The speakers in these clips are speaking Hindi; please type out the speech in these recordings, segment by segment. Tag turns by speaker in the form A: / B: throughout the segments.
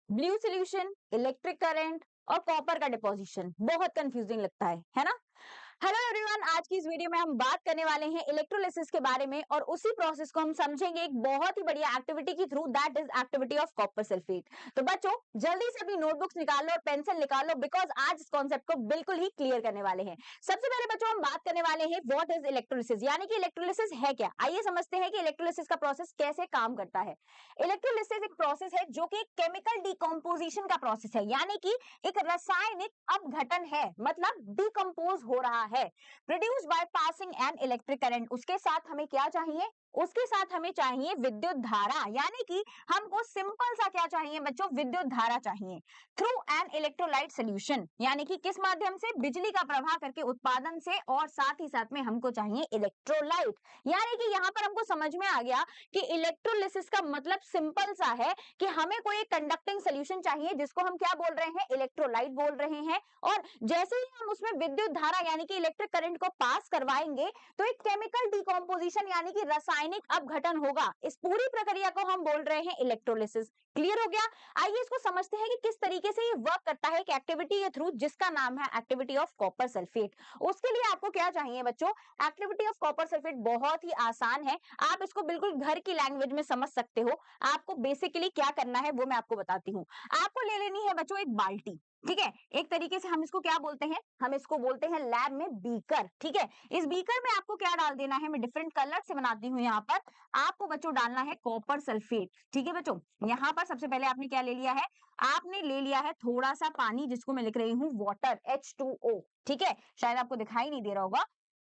A: ब्लू सोल्यूशन, इलेक्ट्रिक करंट और कॉपर का डिपोजिशन बहुत कंफ्यूजिंग लगता है ना। हेलो एवरीवन, आज की इस वीडियो में हम बात करने वाले हैं इलेक्ट्रोलिसिस के बारे में और उसी प्रोसेस को हम समझेंगे एक बहुत ही बढ़िया एक्टिविटी के through, that is activity of copper sulphate. तो बच्चों जल्दी से अपनी नोटबुक्स निकाल लो और पेंसिल निकाल लो, बिकॉज आज इस कॉन्सेप्ट को बिल्कुल ही क्लियर करने वाले हैं। सबसे पहले बच्चों हम बात करने वाले हैं व्हाट इज इलेक्ट्रोलिसिस, यानी कि इलेक्ट्रोलिसिस है क्या। आइए समझते हैं कि इलेक्ट्रोलिसिस का प्रोसेस कैसे काम करता है। इलेक्ट्रोलिसिस एक प्रोसेस है जो कि केमिकल डिकम्पोजिशन का प्रोसेस है, यानी कि एक रासायनिक अपघटन है, मतलब डिकम्पोज हो रहा है, produce by passing an electric current. उसके साथ हमें क्या चाहिए, उसके साथ हमें चाहिए विद्युत धारा, यानी कि हमको सिंपल सा क्या चाहिए बच्चों, विद्युत धारा चाहिए। थ्रू एन इलेक्ट्रोलाइट सोल्यूशन, यानी कि किस माध्यम से, बिजली का प्रवाह करके उत्पादन से, और साथ ही साथ में हमको चाहिए इलेक्ट्रोलाइट। यानी कि यहाँ पर हमको समझ में आ गया कि इलेक्ट्रोलिसिस का मतलब सिंपल सा है कि हमें कोई कंडक्टिंग सोल्यूशन चाहिए जिसको हम क्या बोल रहे हैं, इलेक्ट्रोलाइट बोल रहे हैं। और जैसे ही हम उसमें विद्युत धारा यानी कि इलेक्ट्रिक करंट को पास करवाएंगे तो एक केमिकल डिकम्पोजिशन यानी कि रासायनिक अपघटन होगा। इस पूरी प्रक्रिया को हम बोल रहे हैं इलेक्ट्रोलिसिस। क्लियर हो गया। आइए इसको समझते हैं कि किस तरीके से ये वर्क करता है, एक एक्टिविटी के थ्रू जिसका नाम है एक्टिविटी ऑफ कॉपर सल्फेट। उसके लिए आपको क्या चाहिए बच्चों, एक्टिविटी ऑफ कॉपर सल्फेट बहुत ही आसान है, आप इसको बिल्कुल घर की लैंग्वेज में समझ सकते हो। आपको बेसिकली क्या करना है वो मैं आपको बताती हूँ। आपको ले लेनी है बच्चों एक बाल्टी, ठीक है। एक तरीके से हम इसको क्या बोलते हैं, हम इसको बोलते हैं लैब में बीकर, ठीक है। इस बीकर में आपको क्या डाल देना है, मैं डिफरेंट कलर से बनाती हूँ यहाँ पर। आपको बच्चों डालना है कॉपर सल्फेट, ठीक है बच्चों। यहाँ पर सबसे पहले आपने क्या ले लिया है, आपने ले लिया है थोड़ा सा पानी, जिसको मैं लिख रही हूँ वाटर, H2O, ठीक है। शायद आपको दिखाई नहीं दे रहा होगा।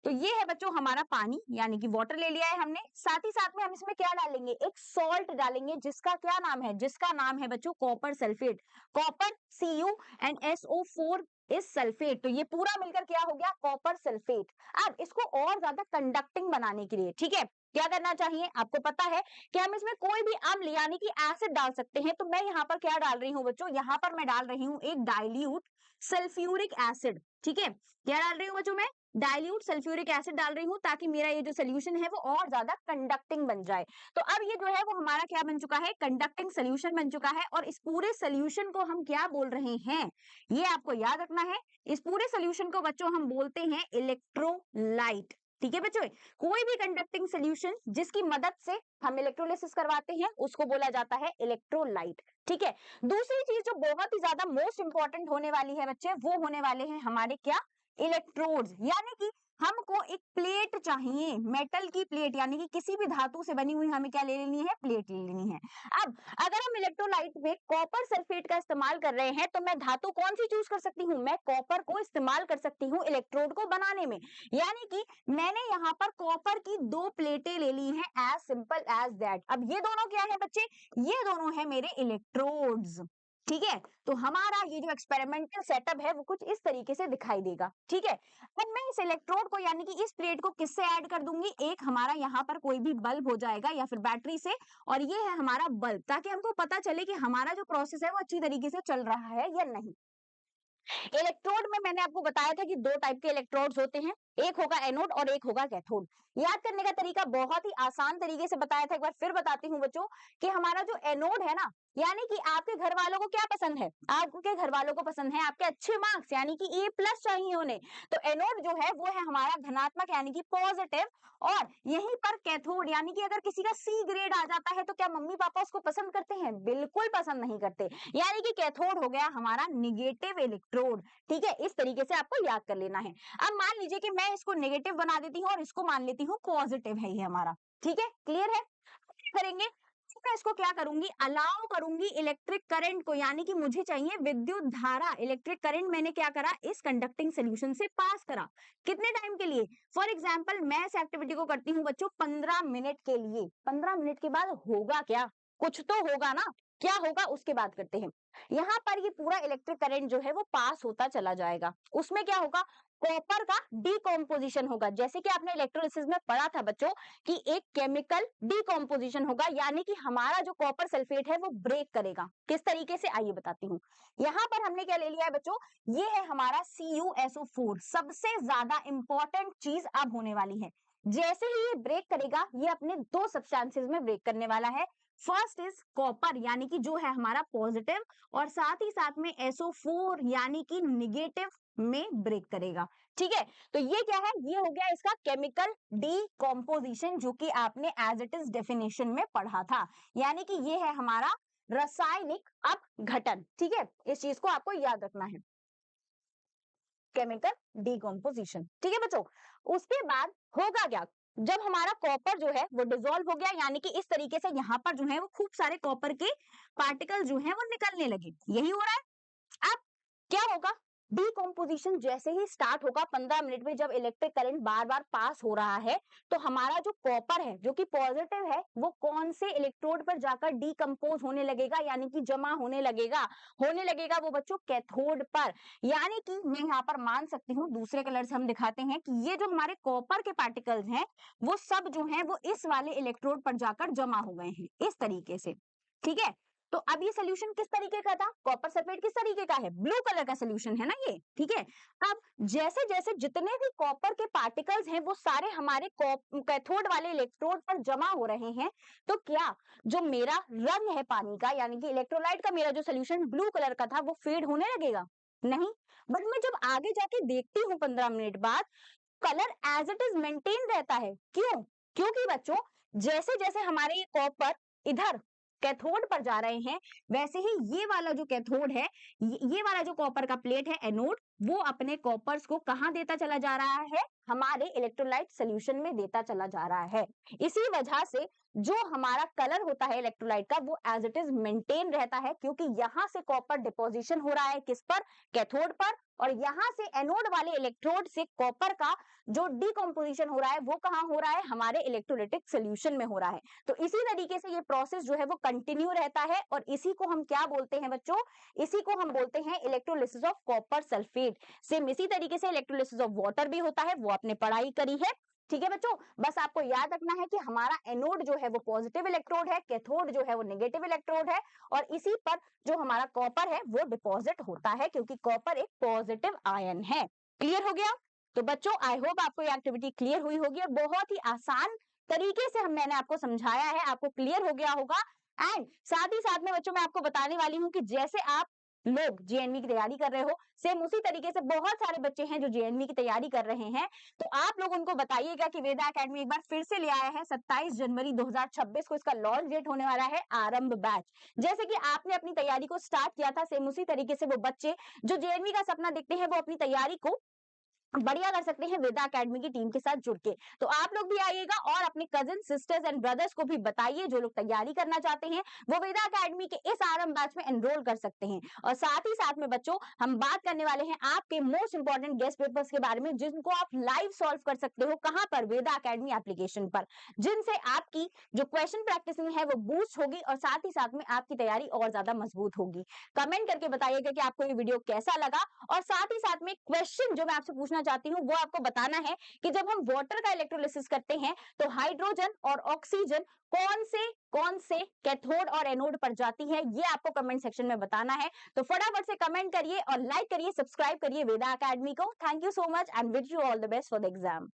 A: तो ये है बच्चों हमारा पानी, यानी कि वाटर ले लिया है हमने। साथ ही साथ में हम इसमें क्या डालेंगे, एक सॉल्ट डालेंगे, जिसका क्या नाम है, जिसका नाम है बच्चों copper sulphate. Copper Cu and SO4 इस सल्फेट, तो ये पूरा मिलकर क्या हो गया, कॉपर सल्फेट। अब इसको और ज्यादा कंडक्टिंग बनाने के लिए, ठीक है, क्या करना चाहिए, आपको पता है कि हम इसमें कोई भी अम्ल यानी कि एसिड डाल सकते हैं। तो मैं यहाँ पर क्या डाल रही हूँ बच्चों, यहाँ पर मैं डाल रही हूँ एक डाइल्यूट सल्फ्यूरिक एसिड, ठीक है। क्या डाल रही हूँ बच्चों, मैं डाइल्यूट सल्फ्यूरिक एसिड डाल रही हूँ, ताकि मेरा ये जो सोल्यूशन है वो और ज्यादा कंडक्टिंग बन जाए। तो अब ये जो है वो हमारा क्या बन चुका है, कंडक्टिंग सोल्यूशन बन चुका है। और इस पूरे सोल्यूशन को हम क्या बोल रहे हैं, ये आपको याद रखना है। इस पूरे सोल्यूशन को बच्चों हम बोलते हैं इलेक्ट्रोलाइट, ठीक है बच्चों। कोई भी कंडक्टिंग सोल्यूशन जिसकी मदद से हम इलेक्ट्रोलिसिस करवाते हैं उसको बोला जाता है इलेक्ट्रोलाइट, ठीक है। दूसरी चीज जो बहुत ही ज्यादा मोस्ट इंपॉर्टेंट होने वाली है बच्चे, वो होने वाले हैं हमारे क्या, इलेक्ट्रोड्स। यानी कि हमको एक प्लेट चाहिए, मेटल की प्लेट, यानी कि किसी भी धातु से बनी हुई हमें क्या ले लेनी है, प्लेट ले लेनी है। अब अगर हम इलेक्ट्रोलाइट में कॉपर सल्फेट का इस्तेमाल कर रहे हैं तो मैं धातु कौन सी चूज कर सकती हूँ, मैं कॉपर को इस्तेमाल कर सकती हूँ इलेक्ट्रोड को बनाने में। यानी कि मैंने यहाँ पर कॉपर की 2 प्लेटें ले ली हैं, एज सिंपल एज दैट। अब ये दोनों क्या है बच्चे, ये दोनों है मेरे इलेक्ट्रोड्स, ठीक है। तो हमारा ये जो एक्सपेरिमेंटल सेटअप है वो कुछ इस तरीके से दिखाई देगा, ठीक है। अब मैं इस इलेक्ट्रोड को यानी कि इस प्लेट को किससे ऐड कर दूंगी, एक हमारा यहाँ पर कोई भी बल्ब हो जाएगा या फिर बैटरी से, और ये है हमारा बल्ब, ताकि हमको पता चले कि हमारा जो प्रोसेस है वो अच्छी तरीके से चल रहा है या नहीं। इलेक्ट्रोड में मैंने आपको बताया था कि 2 टाइप के इलेक्ट्रोड्स होते हैं, एक होगा एनोड और एक होगा कैथोड। याद करने का तरीका बहुत ही आसान तरीके से बताया था, एक बार फिर बताती हूँ बच्चों कि हमारा जो एनोड है ना, यानी कि आपके घर वालों को क्या पसंद है, आपके घर वालों को पसंद है आपके अच्छे मार्क्स, यानी कि A+ चाहिए उन्हें। तो एनोड जो है वो है हमारा धनात्मक यानी कि पॉजिटिव, और यहीं पर कैथोड यानी कि अगर किसी का C ग्रेड आ जाता है तो क्या मम्मी पापा उसको पसंद करते हैं, बिल्कुल पसंद नहीं करते। यानी कि कैथोड हो गया हमारा निगेटिव इलेक्ट्रोड, ठीक है। इस तरीके से आपको याद कर लेना है। अब मान लीजिए कि मैं इसको नेगेटिव बना देती हूँ और इसको मान लेती हूँ पॉजिटिव है ये हमारा, ठीक है, क्लियर है। क्या करेंगे, मैं इसको क्या करूंगी, अलाउ करूंगी इलेक्ट्रिक करंट को, यानी कि मुझे चाहिए विद्युत धारा। इलेक्ट्रिक करंट मैंने क्या करा, इस कंडक्टिंग सोल्यूशन से पास करा, कितने टाइम के लिए, फॉर एग्जाम्पल मैं इस एक्टिविटी को करती हूँ बच्चों 15 मिनट के लिए। 15 मिनट के बाद होगा क्या, कुछ तो होगा ना, क्या होगा उसके बाद करते हैं। यहाँ पर ये पूरा इलेक्ट्रिक करंट जो है वो पास होता चला जाएगा, उसमें क्या होगा, कॉपर का डिकम्पोजिशन होगा। जैसे कि आपने इलेक्ट्रोलिसिस में पढ़ा था बच्चों कि एक केमिकल डिकम्पोजिशन होगा, यानी कि हमारा जो कॉपर सल्फेट है वो ब्रेक करेगा। किस तरीके से, आइए बताती हूँ। यहाँ पर हमने क्या ले लिया है बच्चों, ये है हमारा CuSO4। सबसे ज्यादा इंपॉर्टेंट चीज अब होने वाली है, जैसे ही ये ब्रेक करेगा, ये अपने 2 सब्सटेंसेस में ब्रेक करने वाला है। फर्स्ट इज कॉपर यानी कि जो है हमारा पॉजिटिव, और साथ ही साथ में SO4 यानी कि निगेटिव में ब्रेक करेगा। ठीक है, तो ये क्या है, ये हो गया इसका केमिकल डीकॉम्पोजिशन, जो कि आपने एज इट इज डेफिनेशन में पढ़ा था, यानी कि ये है हमारा रासायनिक अपघटन। ठीक है, इस चीज को आपको याद रखना है, केमिकल डीकॉम्पोजिशन। ठीक है बच्चों, उसके बाद होगा क्या, जब हमारा कॉपर जो है वो डिसॉल्व हो गया, यानी कि इस तरीके से यहाँ पर जो है वो खूब सारे कॉपर के पार्टिकल जो है वो निकलने लगे, यही हो रहा है। अब क्या होगा, डीकॉम्पोजिशन जैसे ही स्टार्ट होगा 15 मिनट में, जब इलेक्ट्रिक करंट बार बार पास हो रहा है, तो हमारा जो कॉपर है जो कि पॉजिटिव है, वो कौन से इलेक्ट्रोड पर जाकर डीकम्पोज होने लगेगा, यानी कि जमा होने लगेगा वो बच्चों कैथोड पर। यानी कि मैं यहाँ पर मान सकती हूँ, दूसरे कलर से हम दिखाते हैं कि ये जो हमारे कॉपर के पार्टिकल्स हैं वो सब जो हैं वो इस वाले इलेक्ट्रोड पर जाकर जमा हो गए हैं इस तरीके से। ठीक है, तो अब ये सोल्यूशन किस तरीके का था, कॉपर सल्फेट किस तरीके का है, ब्लू कलर का सोल्यूशन है ना ये। ठीक है, अब जैसे जैसे जितने भी कॉपर के पार्टिकल्स हैं वो सारे हमारे कैथोड वाले इलेक्ट्रोड पर जमा हो रहे हैं, तो क्या जो मेरा रंग है पानी का, यानी कि इलेक्ट्रोलाइट का मेरा जो सोल्यूशन ब्लू कलर का था, वो फेड होने लगेगा, नहीं। बट मैं जब आगे जाके देखती हूँ 15 मिनट बाद, colour as it is maintain रहता है। क्यों, क्योंकि बच्चों जैसे जैसे हमारे ये कॉपर इधर कैथोड पर जा रहे हैं, वैसे ही ये वाला जो कैथोड है, ये वाला जो कॉपर का प्लेट है एनोड, वो अपने कॉपर्स को कहां देता चला जा रहा है, हमारे इलेक्ट्रोलाइट सोल्यूशन में देता चला जा रहा है। इसी वजह से जो हमारा कलर होता है इलेक्ट्रोलाइट का, वो एज इट इज मेंटेन रहता है, क्योंकि यहां से कॉपर डिपोजिशन हो रहा है किस पर, कैथोड पर, और यहां से एनोड वाले इलेक्ट्रोड से कॉपर का जो डीकम्पोजिशन हो रहा है वो कहां हो रहा है, हमारे इलेक्ट्रोलाइटिक सोल्यूशन में हो रहा है। तो इसी तरीके से ये प्रोसेस जो है वो कंटिन्यू रहता है, और इसी को हम क्या बोलते हैं बच्चों, इसी को हम बोलते हैं electrolysis of copper sulphate. Same इसी तरीके से इलेक्ट्रोलिसिस ऑफ वाटर भी होता है, वो आपने पढ़ाई करी है। ठीक है बच्चों, बस आपको याद रखना है कि हमारा एनोड जो है वो पॉजिटिव इलेक्ट्रोड है, कैथोड जो है वो नेगेटिव इलेक्ट्रोड है, और इसी पर जो हमारा कॉपर है वो डिपॉजिट होता है, क्योंकि कॉपर एक पॉजिटिव आयन है। क्लियर हो गया, तो बच्चों आई होप आपको ये एक्टिविटी क्लियर हुई होगी, और बहुत ही आसान तरीके से मैंने आपको समझाया है, आपको क्लियर हो गया होगा। एंड साथ ही साथ में बच्चों मैं आपको बताने वाली हूँ कि जैसे आप लोग जेएनवी की तैयारी कर रहे हो, सेम उसी तरीके से बहुत सारे बच्चे हैं जो जेएनवी की तैयारी कर रहे हैं, तो आप लोग उनको बताइएगा कि वेदा एकेडमी एक बार फिर से ले आया है 27 जनवरी 2026 को, इसका लॉन्च डेट होने वाला है, आरंभ बैच। जैसे कि आपने अपनी तैयारी को स्टार्ट किया था, सेम उसी तरीके से वो बच्चे जो जेएनवी का सपना देखते हैं वो अपनी तैयारी को बढ़िया कर सकते हैं वेदा एकेडमी की टीम के साथ जुड़ के। तो आप लोग भी आइएगा और अपने कजिन सिस्टर्स एंड ब्रदर्स को भी बताइए, जो लोग तैयारी करना चाहते हैं वो वेदा एकेडमी के इस आरंभ बैच में एनरोल कर सकते हैं। और साथ ही साथ में बच्चों हम बात करने वाले हैं आपके मोस्ट इंपॉर्टेंट गेस्ट पेपर्स के बारे में, जिनको आप लाइव सॉल्व कर सकते हो, कहां पर, वेदा एकेडमी एप्लीकेशन पर, जिनसे आपकी जो क्वेश्चन प्रैक्टिसिंग है वो बूस्ट होगी, और साथ ही साथ में आपकी तैयारी और ज्यादा मजबूत होगी। कमेंट करके बताइएगा कि आपको ये वीडियो कैसा लगा, और साथ ही साथ में क्वेश्चन जो मैं आपसे पूछना चाहती हूँ वो आपको बताना है कि जब हम वाटर का इलेक्ट्रोलिसिस करते हैं तो हाइड्रोजन और ऑक्सीजन कौन से कैथोड और एनोड पर जाती है, ये आपको कमेंट सेक्शन में बताना है। तो फटाफट से कमेंट करिए और लाइक करिए, सब्सक्राइब करिए वेदा एकेडमी को। Thank you so much and wish you all the best for the exam.